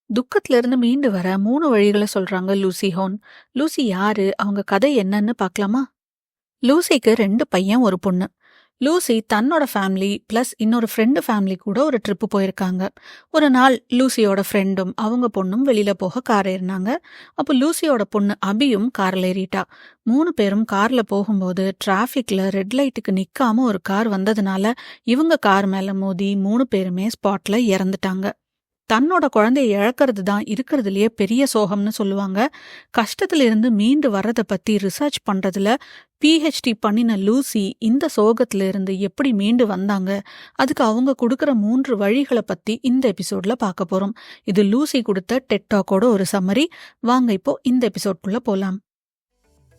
துக்கத்திலிருந்து மீண்டு வர 3 வழிகள சொல்றாங்க லூசி ஹோன். லூசி யாரு? அவங்க கதை என்னன்னு பார்க்கலாமா? லூசிக்கு 2 பையன், 1 பொண்ணு. லூசி தன்னோட ஃபேமிலி பிளஸ் இன்னொரு ஃப்ரெண்டு ஃபேமிலி கூட ஒரு ட்ரிப்பு போயிருக்காங்க. ஒரு நாள் லூசியோட ஃப்ரெண்டும் அவங்க பொண்ணும் வெளியில போக கார் ஏறினாங்க. அப்போ லூசியோட பொண்ணு அபியும் கார்ல ஏறிட்டா. 3 பேரும் கார்ல போகும்போது டிராஃபிக்ல ரெட் லைட்டுக்கு நிக்காம ஒரு கார் வந்ததுனால இவங்க கார் மேல மோதி 3 பேருமே ஸ்பாட்ல இறந்துட்டாங்க. தன்னோட குழந்தைய இழக்கிறது தான் இருக்கிறதுலயே பெரிய சோகம்னு சொல்லுவாங்க. கஷ்டத்துல இருந்து மீண்டு வர்றத பத்தி ரிசர்ச் பண்றதுல பிஹெச்டி பண்ணின லூசி இந்த சோகத்துல இருந்து எப்படி மீண்டு வந்தாங்க, அதுக்கு அவங்க கொடுக்கற 3 வழிகளை பத்தி இந்த எபிசோட்ல பார்க்க போறோம். இது லூசி கொடுத்த டெட் டாக்கோட ஒரு சம்மரி. வாங்க இப்போ இந்த எபிசோட்குள்ள போலாம்.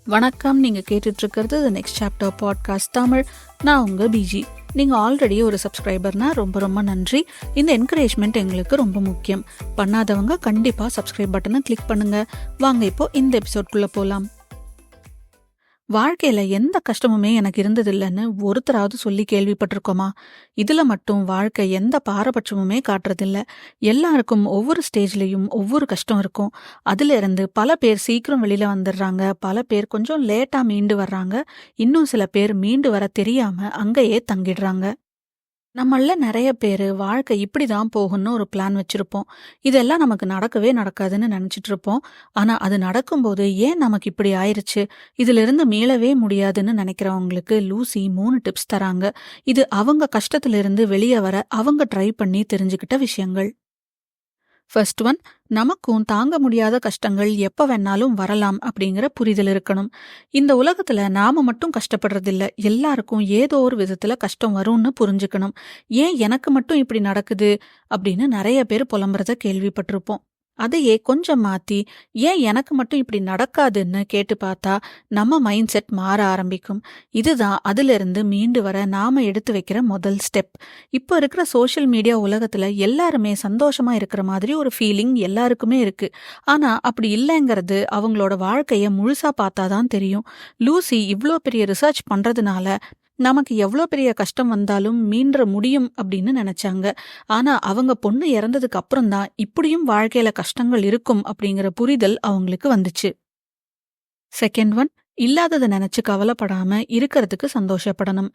வணக்கம், நீங்க கேட்டுட்டு இருக்கிறது the next chapter podcast Tamil. நான் உங்க பிஜி. நீங்க ஆல்ரெடி ஒரு சப்ஸ்கிரைபர்னா ரொம்ப ரொம்ப நன்றி. இந்த என்கரேஜ்மெண்ட் எங்களுக்கு ரொம்ப முக்கியம். பண்ணாதவங்க கண்டிப்பா சப்ஸ்கிரைப் பட்டனை கிளிக் பண்ணுங்க. வாங்க இப்போ இந்த எபிசோட்குள்ள போலாம். வாழ்க்கையில எந்த கஷ்டமுமே எனக்கு இருந்ததில்லைன்னு ஒருத்தராவது சொல்லி கேள்விப்பட்டிருக்கோமா? இதுல மட்டும் வாழ்க்கை எந்த பாரபட்சமுமே காட்டுறதில்ல. எல்லாருக்கும் ஒவ்வொரு ஸ்டேஜ்லயும் ஒவ்வொரு கஷ்டம் இருக்கும். அதுல இருந்து பல பேர் சீக்கிரம் வெளியில வந்துடுறாங்க, பல பேர் கொஞ்சம் லேட்டா மீண்டு வர்றாங்க, இன்னும் சில பேர் மீண்டு வர தெரியாம அங்கேயே தங்கிடுறாங்க. நம்மள நிறைய பேரு வாழ்க்கை இப்படிதான் போகும்னு ஒரு பிளான் வச்சிருப்போம். இதெல்லாம் நமக்கு நடக்கவே நடக்காதுன்னு நினைச்சிட்டு இருப்போம். ஆனா அது நடக்கும்போது ஏன் நமக்கு இப்படி ஆயிருச்சு, இதுல இருந்து மீளவே முடியாதுன்னு நினைக்கிறவங்களுக்கு லூசி 3 டிப்ஸ் தராங்க. இது அவங்க கஷ்டத்துல இருந்து வெளியே வர அவங்க ட்ரை பண்ணி தெரிஞ்சுக்கிட்ட விஷயங்கள். ஃபர்ஸ்ட் ஒன், நமக்கும் தாங்க முடியாத கஷ்டங்கள் எப்ப வேணாலும் வரலாம் அப்படிங்கிற புரிதல் இருக்கணும். இந்த உலகத்துல நாம மட்டும் கஷ்டப்படுறதில்ல, எல்லாருக்கும் ஏதோ ஒரு விதத்துல கஷ்டம் வரும்னு புரிஞ்சுக்கணும். ஏன் எனக்கு மட்டும் இப்படி நடக்குது அப்படின்னு நிறைய பேர் புலம்புறத கேள்விப்பட்டிருப்போம். அதையே கொஞ்சம் மாத்தி ஏன் எனக்கு மட்டும் இப்படி நடக்காதுன்னு கேட்டு பார்த்தா நம்ம மைண்ட் செட் மாற ஆரம்பிக்கும். இதுதான் அதிலிருந்து மீண்டு வர நாம எடுத்து வைக்கிற முதல் ஸ்டெப். இப்போ இருக்கிற சோஷியல் மீடியா உலகத்துல எல்லாருமே சந்தோஷமா இருக்கிற மாதிரி ஒரு ஃபீலிங் எல்லாருக்குமே இருக்கு. ஆனா அப்படி இல்லைங்கிறது அவங்களோட வாழ்க்கைய முழுசா பார்த்தாதான் தெரியும். லூசி இவ்ளோ பெரிய ரிசர்ச் பண்றதுனால நமக்கு எவ்வளோ பெரிய கஷ்டம் வந்தாலும் மீண்ட முடியும் அப்படின்னு நினைச்சாங்க. ஆனா அவங்க பொண்ணு இறந்ததுக்கு அப்புறம் தான் இப்படியும் வாழ்க்கையில கஷ்டங்கள் இருக்கும் அப்படிங்கிற புரிதல் அவங்களுக்கு வந்துச்சு. செகண்ட் ஒன், இல்லாததை நினைச்சு கவலைப்படாம இருக்கிறதுக்கு சந்தோஷப்படணும்.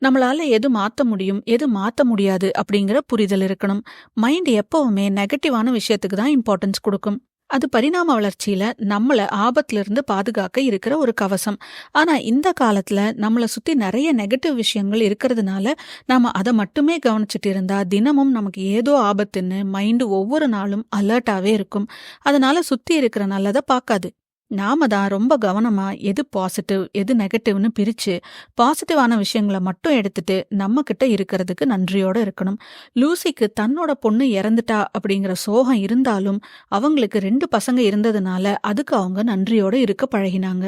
நம்மளால எது மாத்த முடியும், எது மாத்த முடியாது அப்படிங்கிற புரிதல் இருக்கணும். மைண்ட் எப்பவுமே நெகட்டிவான விஷயத்துக்கு தான் இம்பார்ட்டன்ஸ் கொடுக்கும். அது பரிணாம வளர்ச்சியில நம்மள ஆபத்துல இருந்து பாதுகாக்க இருக்கிற ஒரு கவசம். ஆனா இந்த காலத்துல நம்மள சுத்தி நிறைய நெகட்டிவ் விஷயங்கள் இருக்கிறதுனால நாம அதை மட்டுமே கவனிச்சுட்டு இருந்தா தினமும் நமக்கு ஏதோ ஆபத்துன்னு மைண்டு ஒவ்வொரு நாளும் அலர்ட்டாவே இருக்கும். அதனால சுத்தி இருக்கிற நல்லதை பார்க்காது. நாம தான் ரொம்ப கவனமா எது பாசிட்டிவ் எது நெகட்டிவ்னு பிரிச்சு பாசிட்டிவான விஷயங்களை மட்டும் எடுத்துட்டு நம்ம கிட்ட இருக்கிறதுக்கு நன்றியோட இருக்கணும். லூசிக்கு தன்னோட பொண்ணு இறந்துட்டா அப்படிங்கிற சோகம் இருந்தாலும் அவங்களுக்கு 2 பசங்க இருந்ததுனால அதுக்கு அவங்க நன்றியோட இருக்க பழகினாங்க.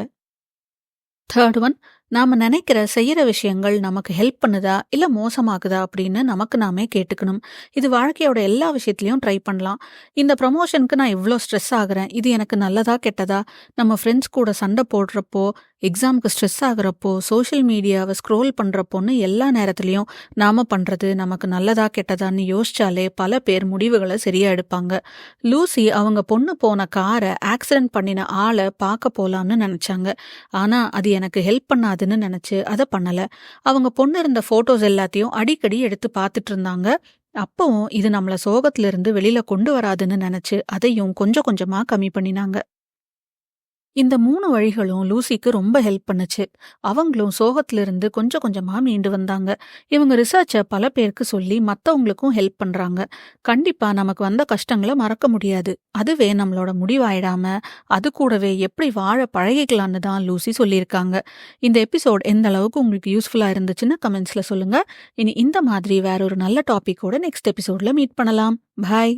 தேர்ட் ஒன், நாம நினைக்கிற செய்யற விஷயங்கள் நமக்கு ஹெல்ப் பண்ணுதா இல்ல மோசமாகுதா அப்படின்னு நமக்கு நாமே கேட்டுக்கணும். இது வாழ்க்கையோட எல்லா விஷயத்திலயும் ட்ரை பண்ணலாம். இந்த ப்ரமோஷனுக்கு நான் இவ்வளோ ஸ்ட்ரெஸ் ஆகுறேன், இது எனக்கு நல்லதா கெட்டதா? நம்ம ஃப்ரெண்ட்ஸ் கூட சண்டை போடுறப்போ, எக்ஸாமுக்கு ஸ்ட்ரெஸ் ஆகுறப்போ, சோஷியல் மீடியாவை ஸ்க்ரோல் பண்றப்போன்னு எல்லா நேரத்திலையும் நாம பண்றது நமக்கு நல்லதா கெட்டதான்னு யோசிச்சாலே பல பேர் முடிவுகளை சரியா எடுப்பாங்க. லூசி அவங்க பொண்ணு போன காரை ஆக்சிடென்ட் பண்ணின ஆளை பார்க்க போலாம்னு நினைச்சாங்க. ஆனா அது எனக்கு ஹெல்ப் பண்ணாதுன்னு நினைச்சு அதை பண்ணல. அவங்க பொண்ணு இருந்த போட்டோஸ் எல்லாத்தையும் அடிக்கடி எடுத்து பார்த்துட்டு இருந்தாங்க. அப்பவும் இது நம்மள சோகத்துல இருந்து வெளியில கொண்டு வராதுன்னு நினைச்சு அதையும் கொஞ்சம் கொஞ்சமா கம்மி பண்ணினாங்க. இந்த 3 வழிகளும் லூசிக்கு ரொம்ப ஹெல்ப் பண்ணுச்சு. அவங்களும் சோகத்திலிருந்து கொஞ்சம் கொஞ்சமா மீண்டு வந்தாங்க. இவங்க ரிசர்ச்சை பல பேருக்கு சொல்லி மத்தவங்களுக்கும் ஹெல்ப் பண்றாங்க. கண்டிப்பா நமக்கு வந்த கஷ்டங்களை மறக்க முடியாது. அதுவே நம்மளோட முடிவாயிடாம அது கூடவே எப்படி வாழ பழகிக்கலான்னு தான் லூசி சொல்லியிருக்காங்க. இந்த எபிசோட் எந்த அளவுக்கு உங்களுக்கு யூஸ்ஃபுல்லா இருந்துச்சுன்னு கமெண்ட்ஸ்ல சொல்லுங்க. இனி இந்த மாதிரி வேற ஒரு நல்ல டாபிக்கோட நெக்ஸ்ட் எபிசோட்ல மீட் பண்ணலாம். பாய்.